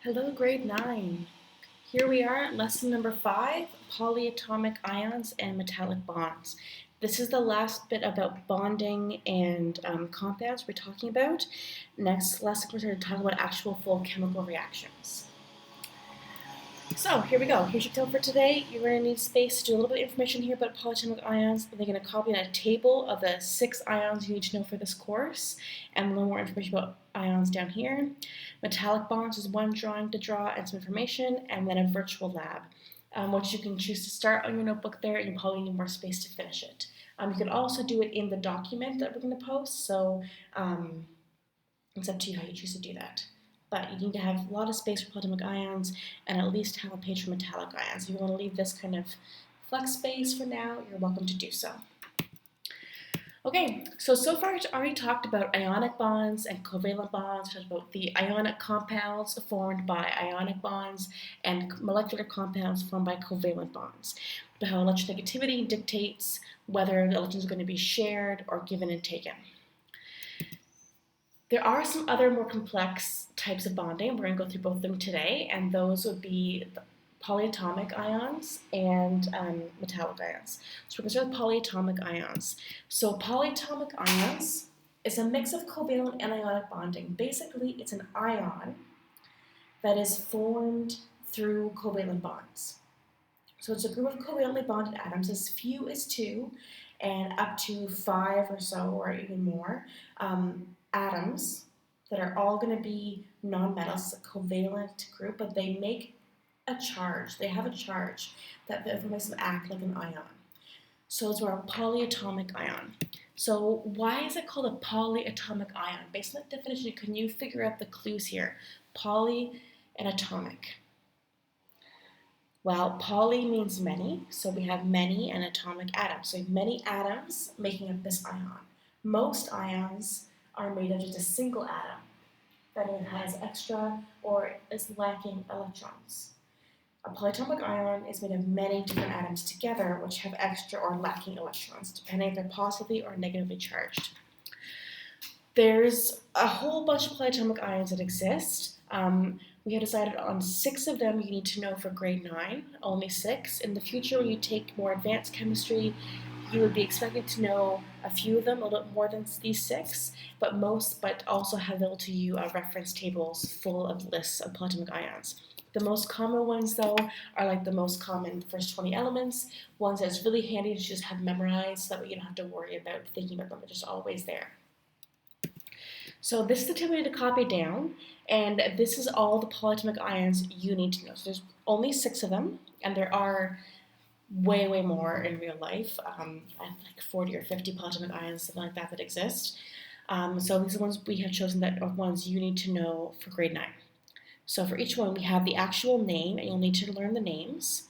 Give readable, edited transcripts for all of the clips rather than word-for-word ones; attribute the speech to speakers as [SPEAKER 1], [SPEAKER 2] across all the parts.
[SPEAKER 1] Hello, grade 9. Here we are at lesson number 5, polyatomic ions and metallic bonds. This is the last bit about bonding and compounds we're talking about. Next lesson we're going to talk about actual full chemical reactions. So here we go. Here's your tip for today. You're going to need space to do a little bit of information here about polyatomic ions. They're going to copy in a table of the 6 ions you need to know for this course, and a little more information about ions down here. Metallic bonds is one drawing to draw and some information, and then a virtual lab, which you can choose to start on your notebook there, and you probably need more space to finish it. You can also do it in the document that we're going to post, so it's up to you how you choose to do that. But you need to have a lot of space for polyatomic ions and at least have a page for metallic ions. If you want to leave this kind of flex space for now, you're welcome to do so. Okay, so far I've already talked about ionic bonds and covalent bonds. We talked about the ionic compounds formed by ionic bonds and molecular compounds formed by covalent bonds. But how electronegativity dictates whether the electrons are going to be shared or given and taken. There are some other more complex types of bonding. We're going to go through both of them today, and those would be polyatomic ions and metallic ions. So we're going to start with polyatomic ions. So polyatomic ions is a mix of covalent and ionic bonding. Basically, it's an ion that is formed through covalent bonds. So it's a group of covalently bonded atoms, as few as 2 and up to 5 or so, or even more, atoms that are all going to be nonmetals, a covalent group, but they make a charge. They have a charge that makes them act like an ion. So it's a polyatomic ion. So why is it called a polyatomic ion? Based on that definition, can you figure out the clues here? Poly and atomic. Well, poly means many, so we have many and atomic atoms. So we have many atoms making up this ion. Most ions are made of just a single atom that either has extra or is lacking electrons. A polyatomic ion is made of many different atoms together which have extra or lacking electrons, depending if they're positively or negatively charged. There's a whole bunch of polyatomic ions that exist. We have decided on 6 of them you need to know for grade 9, only 6. In the future, when you take more advanced chemistry, you would be expected to know a few of them, a little bit more than these 6, but also have available to you reference tables full of lists of polyatomic ions. The most common ones, though, are like the most common first 20 elements, ones that's really handy to just have memorized so that you don't have to worry about thinking about them. They're just always there. So this is the table you need to copy down, and this is all the polyatomic ions you need to know. So there's only 6 of them, and there are way more in real life, like 40 or 50 polyatomic ions, something like that exist. So these are the ones we have chosen that are ones you need to know for grade 9. So for each one, we have the actual name, and you'll need to learn the names,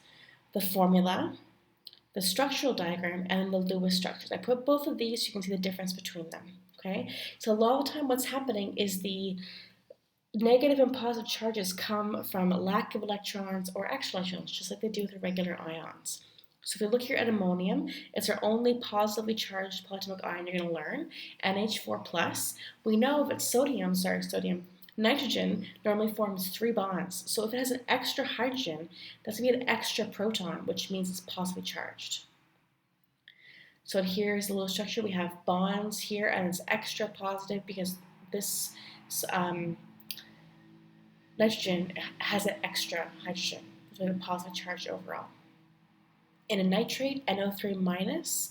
[SPEAKER 1] the formula, the structural diagram, and the Lewis structures. I put both of these so you can see the difference between them. Okay? So a lot of the time what's happening is the negative and positive charges come from lack of electrons or extra electrons, just like they do with the regular ions. So if you look here at ammonium, it's our only positively charged polyatomic ion you're going to learn, NH4+. We know that sodium, nitrogen normally forms 3 bonds. So if it has an extra hydrogen, that's going to be an extra proton, which means it's positively charged. So here's the little structure. We have bonds here, and it's extra positive because this nitrogen has an extra hydrogen, so a positive charge overall. In a nitrate, NO3-,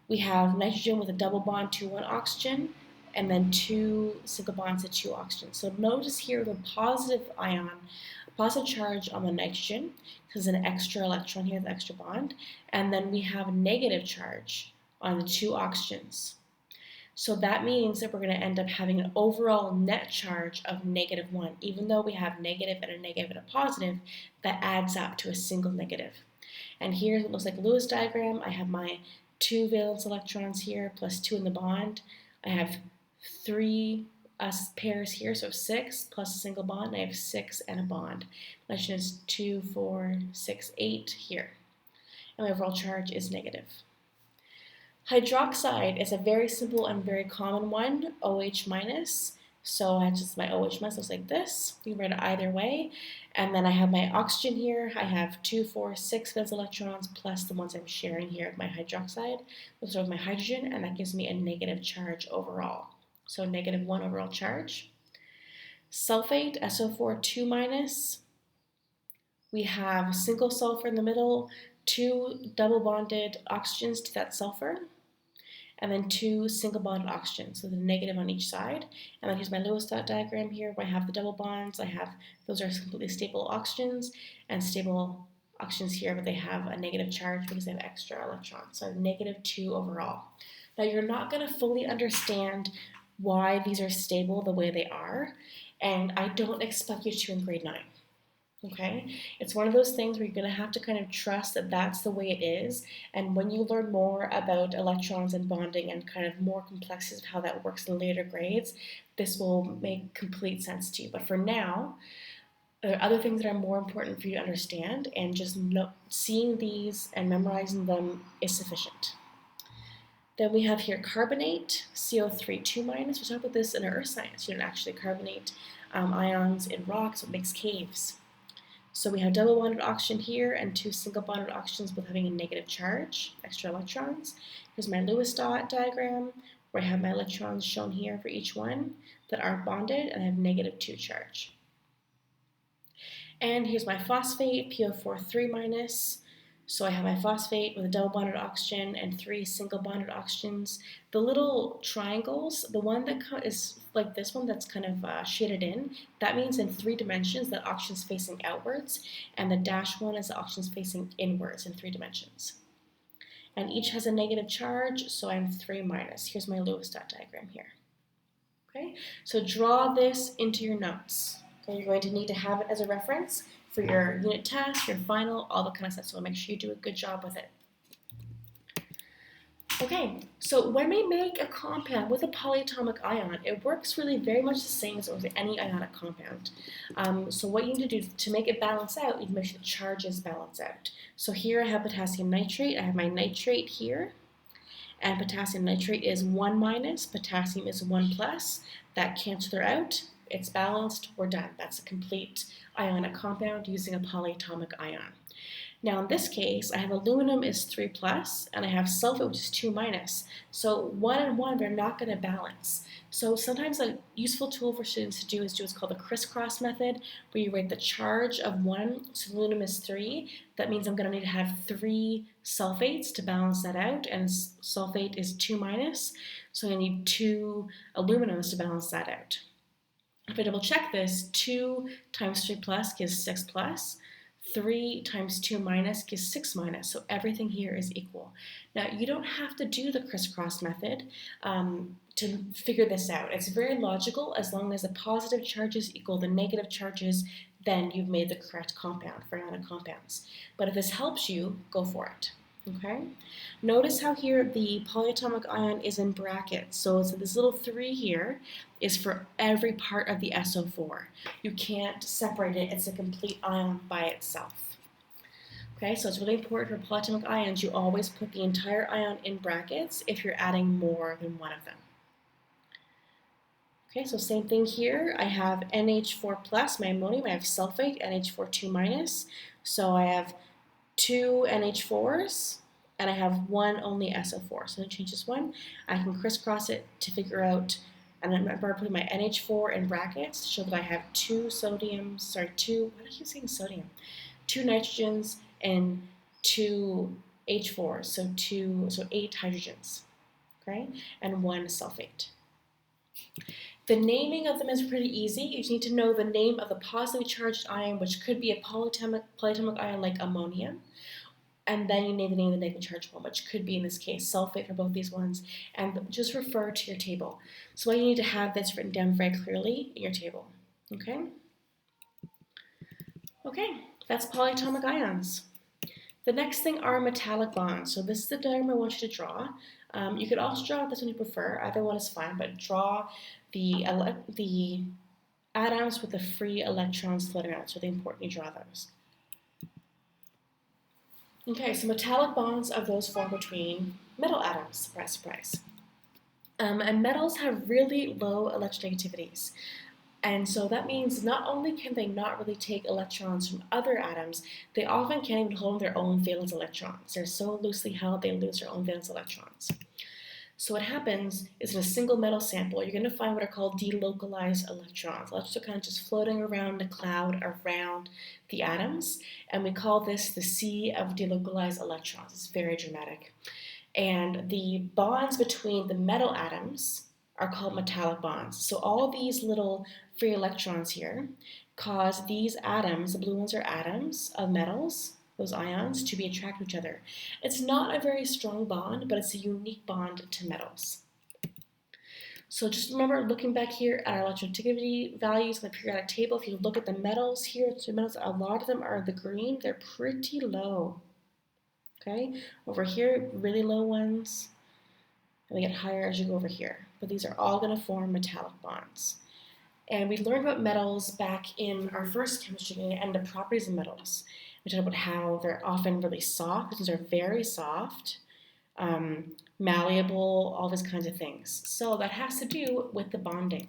[SPEAKER 1] we have nitrogen with a double bond to 1 oxygen, and then 2 single bonds to 2 oxygen. So notice here the positive ion, a positive charge on the nitrogen, because there's an extra electron here, the extra bond, and then we have a negative charge on the 2 oxygens. So that means that we're going to end up having an overall net charge of -1. Even though we have negative and a positive, that adds up to a single negative. And here's what looks like a Lewis diagram. I have my 2 valence electrons here plus 2 in the bond. I have 3 pairs here, so 6 plus a single bond. I have 6 and a bond. Nitrogen is 2, 4, 6, 8 here. And my overall charge is negative. Hydroxide is a very simple and very common one, OH-. So I just, my OH mass looks like this. You can write it either way. And then I have my oxygen here. I have 2, 4, 6 valence electrons plus the ones I'm sharing here with my hydroxide. Those are my hydrogen, and that gives me a negative charge overall. So -1 overall charge. Sulfate, SO4 2 minus. We have single sulfur in the middle, 2 double bonded oxygens to that sulfur, and then 2 single bonded oxygens, so the negative on each side. And then here's my Lewis dot diagram here where I have the double bonds. Those are completely stable oxygens, and stable oxygens here, but they have a negative charge because they have extra electrons. So I have -2 overall. Now you're not going to fully understand why these are stable the way they are, and I don't expect you to in grade 9. Okay, it's one of those things where you're going to have to kind of trust that that's the way it is, and when you learn more about electrons and bonding and kind of more complexities of how that works in later grades, this will make complete sense to you. But for now, there are other things that are more important for you to understand, and just seeing these and memorizing them is sufficient. Then we have here carbonate, CO3 2 minus. We talked about this in our earth science. You don't actually carbonate ions in rocks, it makes caves. So we have double bonded oxygen here and 2 single bonded oxygens both having a negative charge, extra electrons. Here's my Lewis dot diagram where I have my electrons shown here for each one that aren't bonded and have -2 charge. And here's my phosphate, PO4 3 minus. So I have my phosphate with a double bonded oxygen and 3 single bonded oxygens. The little triangles, the one that is like this one that's kind of shaded in, that means in 3 dimensions that oxygen's facing outwards, and the dash one is the oxygen's facing inwards in 3 dimensions. And each has a negative charge, so I'm 3 minus. Here's my Lewis dot diagram here. Okay, so draw this into your notes. Okay, you're going to need to have it as a reference for your unit test, your final, all that kind of stuff. So make sure you do a good job with it. Okay, so when we make a compound with a polyatomic ion, it works really very much the same as with any ionic compound. So what you need to do to make it balance out, you need to make sure the charges balance out. So here I have potassium nitrate. I have my nitrate here, and potassium nitrate is 1 minus, potassium is 1 plus. That cancels out. It's balanced, we're done. That's a complete ionic compound using a polyatomic ion. Now in this case, I have aluminum is 3 plus, and I have sulfate, which is 2 minus. So 1 and 1, they're not going to balance. So sometimes a useful tool for students to do is what's called the crisscross method, where you write the charge of 1, so aluminum is 3. That means I'm going to need to have 3 sulfates to balance that out, and sulfate is 2 minus, so I need 2 aluminums to balance that out. If I double check this, 2 times 3 plus gives 6 plus, 3 times 2 minus gives 6 minus, so everything here is equal. Now, you don't have to do the crisscross method to figure this out. It's very logical. As long as the positive charges equal the negative charges, then you've made the correct compound for ionic compounds. But if this helps you, go for it. Okay? Notice how here the polyatomic ion is in brackets. So this little 3 here is for every part of the SO4. You can't separate it. It's a complete ion by itself. Okay, so it's really important for polyatomic ions, you always put the entire ion in brackets if you're adding more than one of them. Okay, so same thing here. I have NH4 plus, my ammonium. I have sulfate, NH4 2 minus. So I have 2 NH4s, and I have 1 only SO4. So I'm going to change this one. I can crisscross it to figure out, and I'm putting my NH4 in brackets to show that I have 2 sodiums, why do I keep saying sodium? 2 nitrogens and 2 H4s, so 8 hydrogens, okay, and 1 sulfate. The naming of them is pretty easy. You just need to know the name of the positively charged ion, which could be a polyatomic ion like ammonium, and then you name the name of the negatively charged one, which could be, in this case, sulfate for both these ones, and just refer to your table. So you need to have this written down very clearly in your table, okay? Okay, that's polyatomic ions. The next thing are metallic bonds. So this is the diagram I want you to draw. You could also draw this one you prefer. Either one is fine, but draw the atoms with the free electrons floating around. So it's important you draw those. Okay, so metallic bonds are those formed between metal atoms. Surprise, surprise. And metals have really low electronegativities. And so that means not only can they not really take electrons from other atoms, they often can't even hold their own valence electrons. They're so loosely held they lose their own valence electrons. So what happens is in a single metal sample, you're going to find what are called delocalized electrons. Electrons are kind of just floating around a cloud around the atoms, and we call this the sea of delocalized electrons. It's very dramatic. And the bonds between the metal atoms are called metallic bonds. So all these little free electrons here cause these atoms, the blue ones are atoms of metals, those ions, to be attracted to each other. It's not a very strong bond, but it's a unique bond to metals. So just remember, looking back here at our electronegativity values in the periodic table, if you look at the metals here, a lot of them are the green, they're pretty low. Okay, over here, really low ones, and they get higher as you go over here. But these are all going to form metallic bonds. And we learned about metals back in our first chemistry and the properties of metals. We talked about how they're often really soft. These are very soft, malleable, all these kinds of things. So that has to do with the bonding.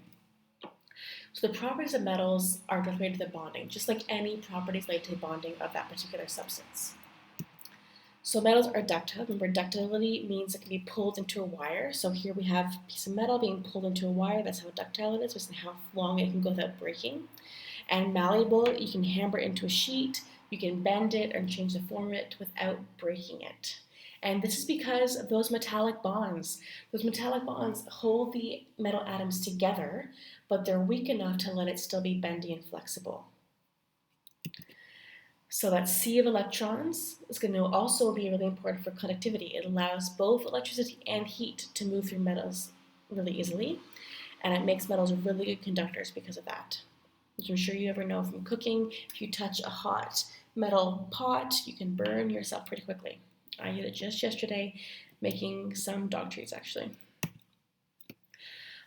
[SPEAKER 1] So the properties of metals are related to the bonding, just like any properties related to the bonding of that particular substance. So metals are ductile. Remember, ductility means it can be pulled into a wire. So here we have a piece of metal being pulled into a wire. That's how ductile it is, which is how long it can go without breaking. And malleable, you can hammer it into a sheet, you can bend it and change the form of it without breaking it. And this is because of those metallic bonds. Those metallic bonds hold the metal atoms together, but they're weak enough to let it still be bendy and flexible. So that sea of electrons is going to also be really important for conductivity. It allows both electricity and heat to move through metals really easily, and it makes metals really good conductors because of that. Which I'm sure you ever know from cooking, if you touch a hot metal pot, you can burn yourself pretty quickly. I did it just yesterday, making some dog treats actually.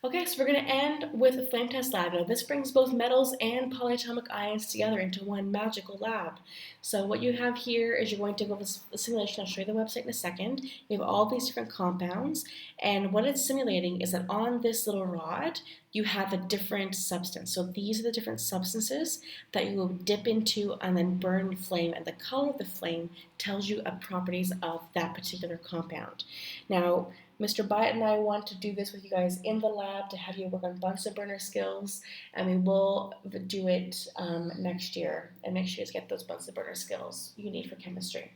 [SPEAKER 1] Okay, so we're going to end with a flame test lab. Now, this brings both metals and polyatomic ions together into one magical lab. So what you have here is you're going to go with the simulation. I'll show you the website in a second. You have all these different compounds, and what it's simulating is that on this little rod, you have a different substance. So these are the different substances that you will dip into and then burn the flame, and the color of the flame tells you properties of that particular compound. Now, Mr. Byatt and I want to do this with you guys in the lab to have you work on Bunsen burner skills, and we will do it next year, and make sure you get those Bunsen burner skills you need for chemistry.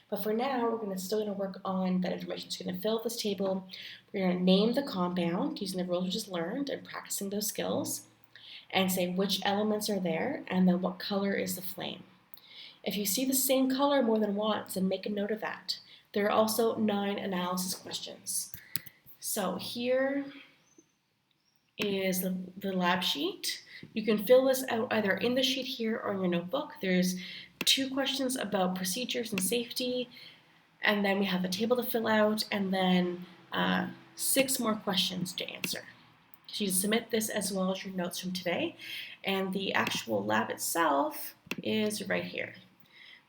[SPEAKER 1] But for now, we're still going to work on that information. So we're going to fill out this table. We're going to name the compound using the rules we just learned and practicing those skills, and say which elements are there, and then what color is the flame. If you see the same color more than once, then make a note of that. There are also 9 analysis questions. So here is the lab sheet. You can fill this out either in the sheet here or in your notebook. There's 2 questions about procedures and safety, and then we have a table to fill out, and then 6 more questions to answer. So you submit this as well as your notes from today, and the actual lab itself is right here.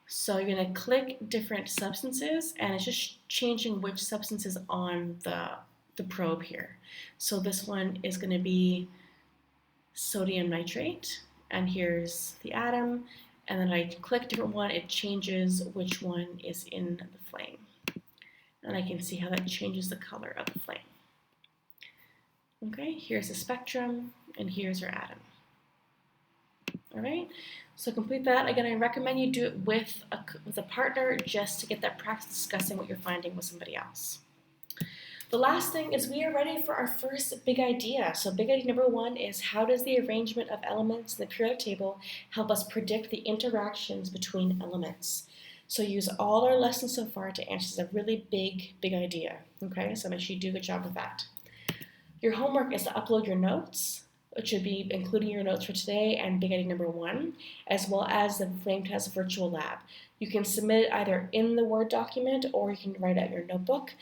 [SPEAKER 1] So you're going to click different substances, and it's just changing which substance is on the probe here. So this one is going to be sodium nitrate, and here's the atom, and then I click a different one, it changes which one is in the flame. And I can see how that changes the color of the flame. Okay, here's the spectrum, and here's your atom. All right, so complete that. Again, I recommend you do it with a partner just to get that practice discussing what you're finding with somebody else. The last thing is we are ready for our first big idea. So big idea number 1 is how does the arrangement of elements in the periodic table help us predict the interactions between elements? So use all our lessons so far to answer a really big idea. Okay, so make sure you do a good job with that. Your homework is to upload your notes, which should be including your notes for today and big idea number 1, as well as the flame test virtual lab. You can submit it either in the Word document or you can write it out in your notebook.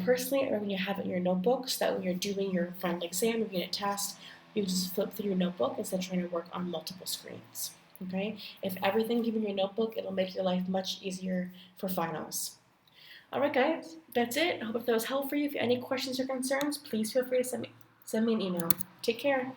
[SPEAKER 1] Personally, I recommend you have it in your notebook so that when you're doing your final exam or unit test, you just flip through your notebook instead of trying to work on multiple screens. Okay? If everything can be in your notebook, it'll make your life much easier for finals. Alright guys, that's it. I hope that was helpful for you. If you have any questions or concerns, please feel free to send me an email. Take care.